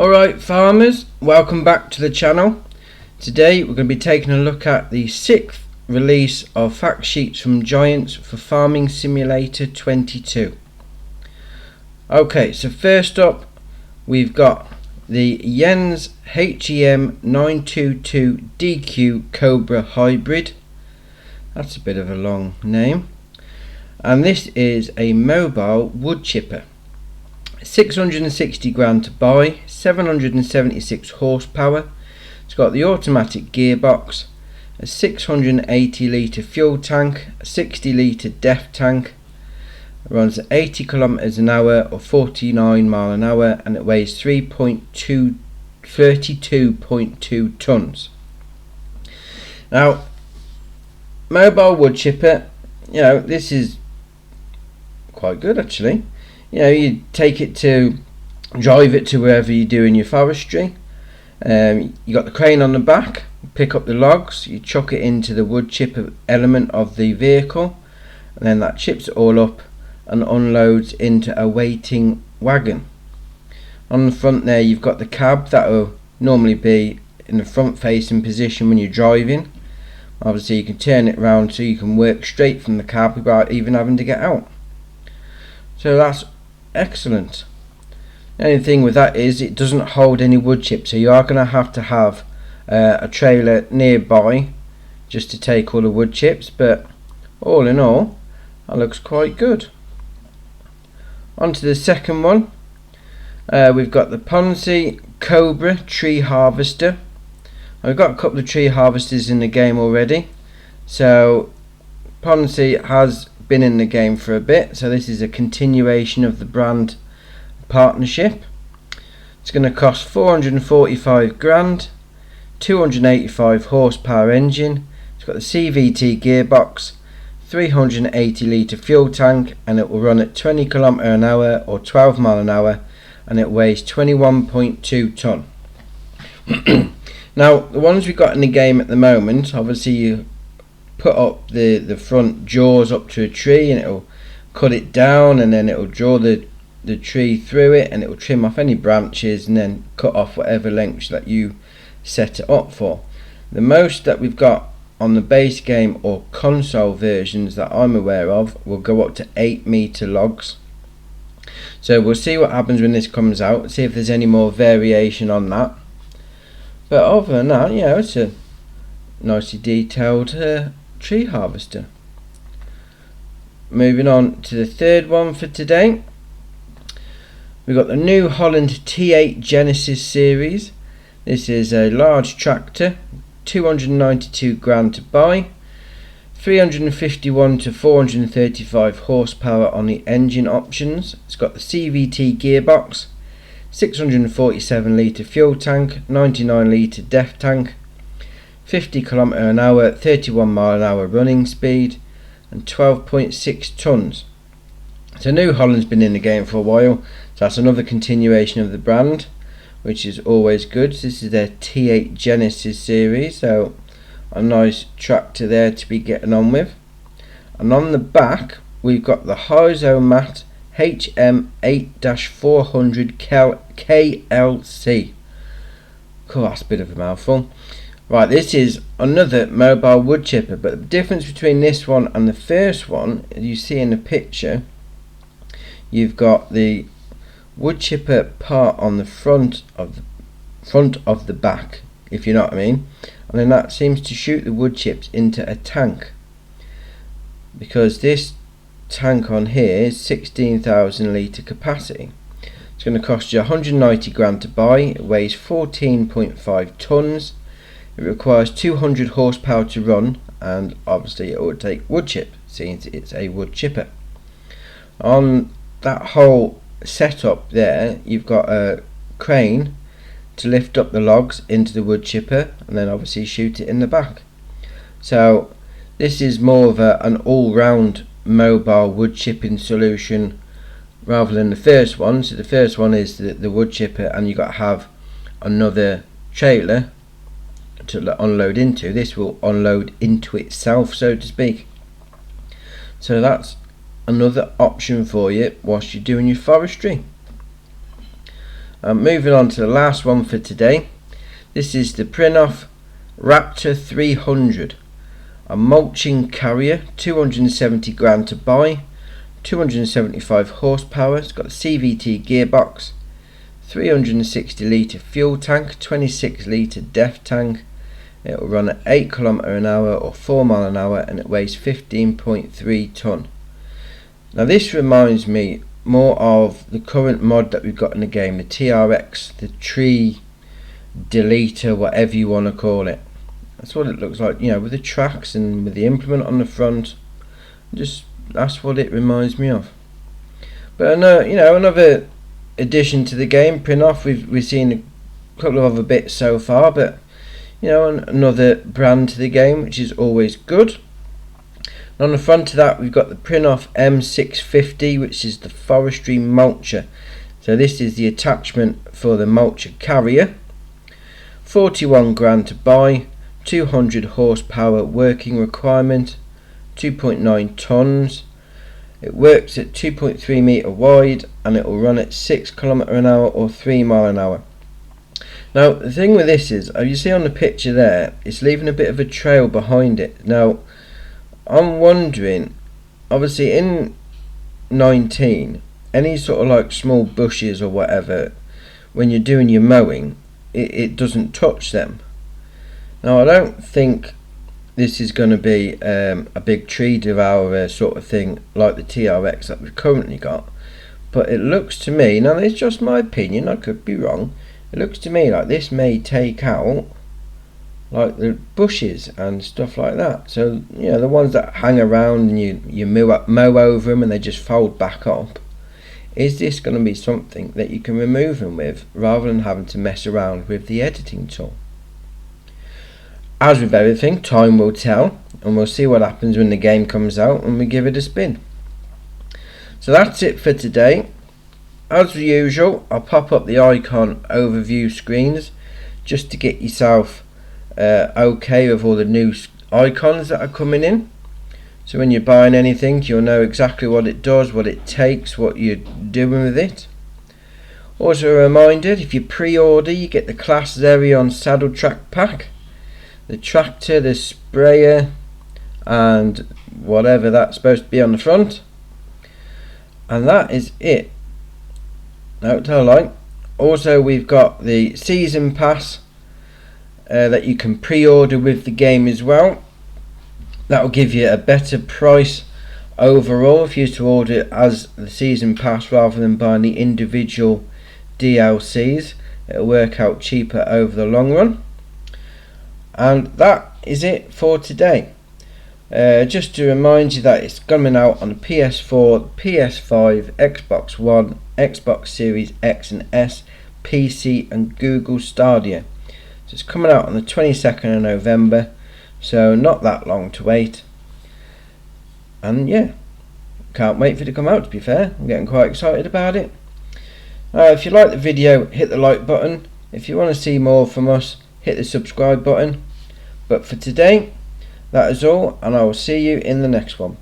Alright farmers, welcome back to the channel. Today we're going to be taking a look at the 6th release of fact sheets from Giants for Farming Simulator 22. Okay, so first up we've got the Yenzhe HEM 922 DQ Cobra Hybrid. That's a bit of a long name. And this is a mobile wood chipper. 660 grand to buy, 776 horsepower. It's got the automatic gearbox, a 680 litre fuel tank, a 60 litre def tank. It runs at 80 kilometers an hour or 49 mile an hour, and it weighs 32.2 tons. Now, mobile wood chipper, this is quite good actually. You take it to drive it to wherever you're doing your forestry. You got the crane on the back, pick up the logs, you chuck it into the wood chipper element of the vehicle, and then that chips it all up and unloads into a waiting wagon. On the front there you've got the cab that will normally be in the front facing position when you're driving. Obviously you can turn it around so you can work straight from the cab without even having to get out. So that's excellent. The only thing with that is it doesn't hold any wood chips, so you are going to have a trailer nearby just to take all the wood chips, but all in all that looks quite good. On to the second one. We've got the Ponzi Cobra Tree Harvester. I've got a couple of tree harvesters in the game already, so Ponzi has been in the game for a bit, so this is a continuation of the brand partnership. It's going to cost 445 grand, 285 horsepower engine. It's got the CVT gearbox, 380 litre fuel tank, and it will run at 20 km an hour or 12 mile an hour, and it weighs 21.2 ton. Now the ones we've got in the game at the moment, obviously you put up the front jaws up to a tree and it'll cut it down, and then it'll draw the tree through it, and it'll trim off any branches and then cut off whatever lengths that you set it up for. The most that we've got on the base game or console versions that I'm aware of will go up to 8 meter logs. So we'll see what happens when this comes out, see if there's any more variation on that. But other than that, it's a nicely detailed tree harvester. Moving on to the third one for today, we've got the new Holland T8 Genesis series. This is a large tractor, 292 grand to buy, 351 to 435 horsepower on the engine options. It's got the CVT gearbox, 647 litre fuel tank, 99 litre def tank, 50 km an hour, 31 mile an hour running speed, and 12.6 tons. So New Holland's been in the game for a while, so that's another continuation of the brand, which is always good. This is their T8 Genesis series, so a nice tractor there to be getting on with. And on the back we've got the Hyzomat HM 8-400 KLC. Cool, that's a bit of a mouthful. Right, this is another mobile wood chipper, but the difference between this one and the first one, as you see in the picture, you've got the wood chipper part on the front of the back, if you know what I mean, and then that seems to shoot the wood chips into a tank, because this tank on here is 16,000 litre capacity. It's going to cost you 190 grand to buy. It weighs 14.5 tons. It requires 200 horsepower to run, and obviously it will take wood chip since it's a wood chipper. On that whole setup there you've got a crane to lift up the logs into the wood chipper and then obviously shoot it in the back. So this is more of an all-round mobile wood chipping solution rather than the first one. So the first one is the wood chipper, and you've got to have another trailer to unload into. This will unload into itself, so to speak. So that's another option for you whilst you're doing your forestry. Moving on to the last one for today. This is the Printoff Raptor 300. A mulching carrier, 270 grand to buy, 275 horsepower. It's got a CVT gearbox, 360 litre fuel tank, 26 litre def tank. It will run at 8 km/h or 4 mile an hour, and it weighs 15.3 tonne. Now this reminds me more of the current mod that we've got in the game, the TRX, the tree deleter, whatever you want to call it. That's what it looks like, you know, with the tracks and with the implement on the front. Just that's what it reminds me of. But you know, another addition to the game, Printoff. We've seen a couple of other bits so far, but you know, another brand to the game, which is always good. And on the front of that, we've got the Printoff M650, which is the forestry mulcher. So this is the attachment for the mulcher carrier. 41 grand to buy, 200 horsepower working requirement, 2.9 tons. It works at 2.3 meter wide, and it will run at 6 km/h or 3 mile an hour. Now the thing with this is, as you see on the picture there, it's leaving a bit of a trail behind it. Now I'm wondering, obviously in 19, any sort of like small bushes or whatever, when you're doing your mowing, it doesn't touch them. Now I don't think this is going to be a big tree devourer sort of thing like the TRX that we've currently got, but it looks to me, now it's just my opinion, I could be wrong, it looks to me like this may take out like the bushes and stuff like that. So you know, the ones that hang around and you mow over them and they just fold back up. Is this going to be something that you can remove them with, rather than having to mess around with the editing tool? As with everything, time will tell, and we'll see what happens when the game comes out and we give it a spin. So that's it for today. As usual, I'll pop up the icon overview screens just to get yourself okay with all the new icons that are coming in. So when you're buying anything, you'll know exactly what it does, what it takes, what you're doing with it. Also a reminder, if you pre-order, you get the Class Zerion saddle track pack, the tractor, the sprayer, and whatever that's supposed to be on the front. And that is it. No, tell a lie. Also, we've got the season pass that you can pre-order with the game as well. That will give you a better price overall if you used to order it as the season pass rather than buying the individual DLCs. It'll work out cheaper over the long run. And that is it for today. Just to remind you that it's coming out on the PS4, PS5, Xbox One, Xbox Series X and S, PC and Google Stadia. So it's coming out on the 22nd of November, so not that long to wait. And yeah, can't wait for it to come out, to be fair. I'm getting quite excited about it. If you like the video, hit the like button. If you want to see more from us, hit the subscribe button. But for today, that is all, and I will see you in the next one.